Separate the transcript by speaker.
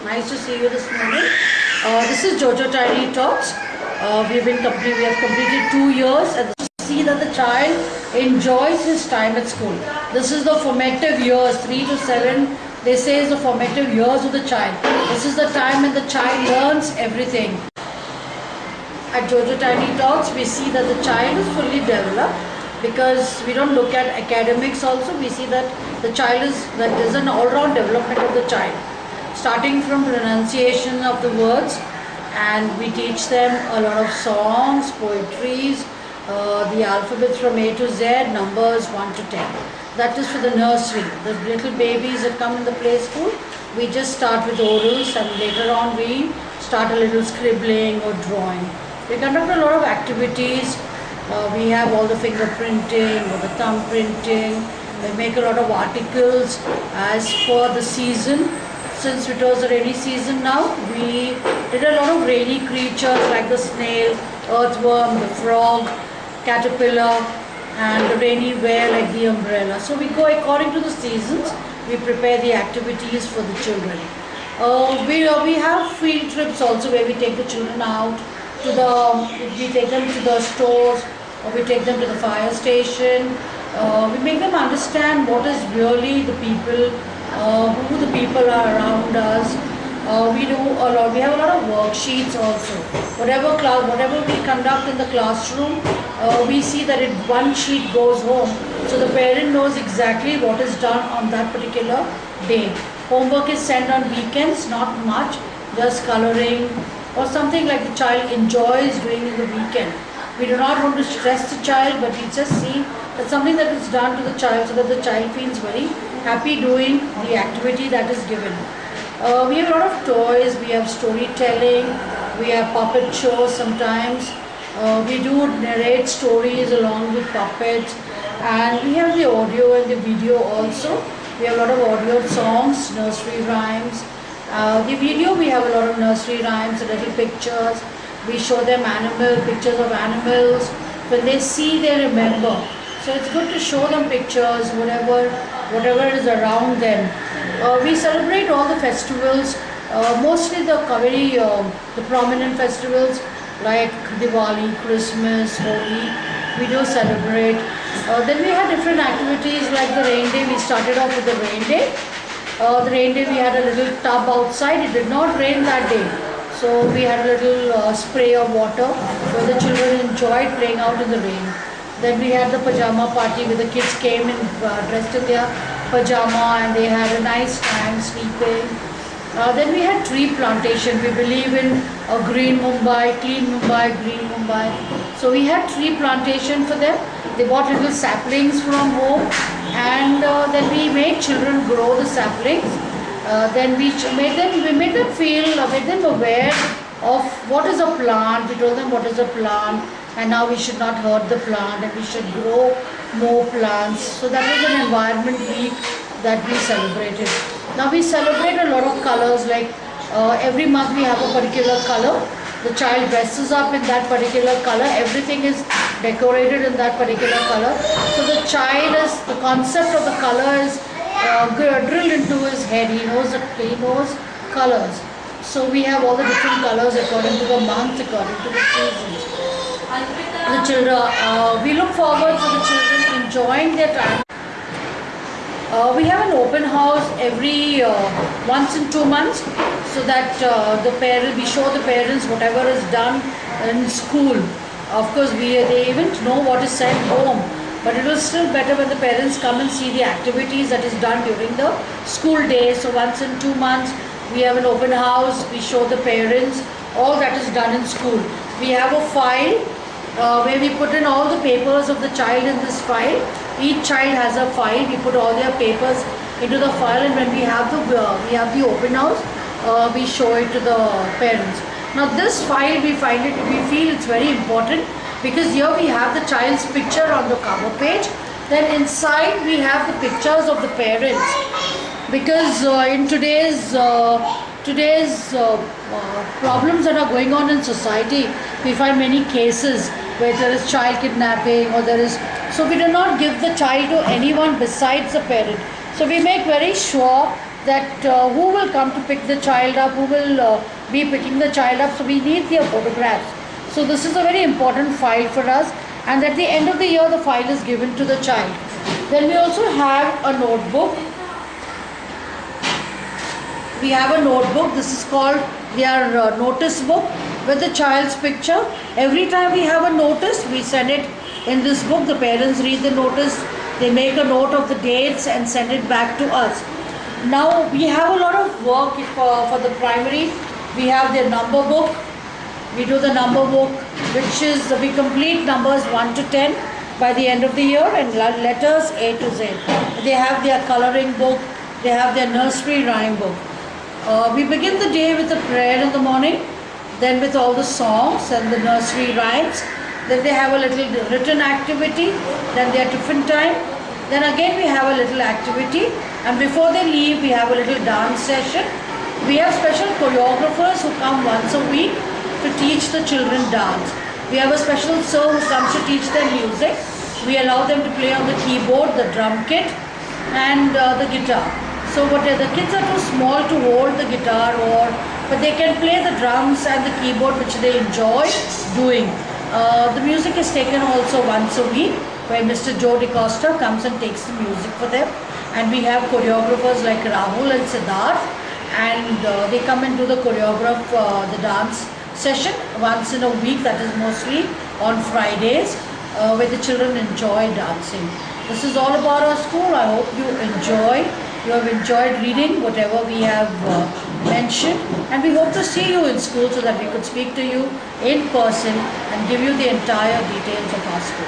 Speaker 1: Nice to see you this morning. This is Jojo Tiny Talks. We have completed 2 years, and to see that the child enjoys his time at school. This is the formative years, 3 to 7. They say is the formative years of the child. This is the time when the child learns everything. At Jojo Tiny Talks, we see that the child is fully developed because we don't look at academics also. We see that the child there's an all-round development of the child, starting from pronunciation of the words, and we teach them a lot of songs, poetries, the alphabets from A to Z, numbers 1 to 10. That is for the nursery. The little babies that come in the play school, we just start with orals, and later on we start a little scribbling or drawing. We conduct a lot of activities. We have all the fingerprinting or the thumb printing. We make a lot of articles as per the season. Since it was a rainy season now, we did a lot of rainy creatures like the snail, earthworm, the frog, caterpillar, and the rainy ware like the umbrella. So we go according to the seasons. We prepare the activities for the children. We have field trips also where we take the children out we take them to the stores, or we take them to the fire station. We make them understand what is really the people, who the people are around us. We do a lot. We have a lot of worksheets also. Whatever we conduct in the classroom, we see that one sheet goes home, so the parent knows exactly what is done on that particular day. Homework is sent on weekends, not much, just coloring or something like the child enjoys doing in the weekend. We do not want to stress the child, but we just see that something that is done to the child so that the child feels very happy doing the activity that is given. We have a lot of toys, we have storytelling, we have puppet shows sometimes. We do narrate stories along with puppets, and we have the audio and the video also. We have a lot of audio songs, nursery rhymes. The video, we have a lot of nursery rhymes, little pictures. We show them pictures of animals. When they see, they remember. So it's good to show them pictures, whatever is around them. We celebrate all the festivals, mostly the prominent festivals like Diwali, Christmas, Holi. We do celebrate. Then we had different activities like the rain day. We started off with the rain day. The rain day, we had a little tub outside. It did not rain that day, so we had a little spray of water where the children enjoyed playing out in the rain. Then we had the pajama party where the kids came in dressed in their pajama, and they had a nice time sleeping. Then we had tree plantation. We believe in a green Mumbai, clean Mumbai, green Mumbai. So we had tree plantation for them. They bought little saplings from home, and then we made children grow the saplings. Then we made them aware of what is a plant. We told them what is a plant, and now we should not hurt the plant, and we should grow more plants. So that was an environment week that we celebrated. Now we celebrate a lot of colors, like every month we have a particular color. The child dresses up in that particular color. Everything is decorated in that particular color. So the concept of the color is drilled into his head. He knows colors. So we have all the different colors according to the month, according to the seasons. The children, we look forward for the children enjoying their time. We have an open house every once in 2 months, so that we show the parents whatever is done in school. Of course, they even know what is said home, but it was still better when the parents come and see the activities that is done during the school day. So once in 2 months, we have an open house. We show the parents all that is done in school. We have a file where we put in all the papers of the child in this file. Each child has a file. We put all their papers into the file, and when we have the open house, we show it to the parents. Now this file, we feel it's very important, because here we have the child's picture on the cover page. Then inside we have the pictures of the parents, because in today's problems that are going on in society, we find many cases where there is child kidnapping, or so we do not give the child to anyone besides the parent. So we make very sure that who will come to pick the child up, who will be picking the child up. So we need their photographs. So this is a very important file for us, and at the end of the year the file is given to the child. Then we also have a notebook. We have a notebook. This is called their notice book with the child's picture. Every time we have a notice, we send it in this book. The parents read the notice, they make a note of the dates and send it back to us. Now we have a lot of work for the primary. We have their number book. We do the number book, which is we complete numbers 1 to 10 by the end of the year, and letters A to Z. They have their coloring book. They have their nursery rhyme book. We begin the day with a prayer in the morning, then with all the songs and the nursery rhymes. Then they have a little written activity, then their tiffin time. Then again we have a little activity, and before they leave we have a little dance session. We have special choreographers who come once a week to teach the children dance. We have a special sir who comes to teach them music. We allow them to play on the keyboard, the drum kit, and the guitar. So the kids are too small to hold the guitar, but they can play the drums and the keyboard, which they enjoy doing. The music is taken also once a week, where Mr. Joe DeCosta comes and takes the music for them. And we have choreographers like Rahul and Siddharth, and they come and do the the dance session once in a week, that is mostly on Fridays, where the children enjoy dancing. This is all about our school. I hope you have enjoyed reading whatever we have mentioned, and we hope to see you in school so that we could speak to you in person and give you the entire details of our school.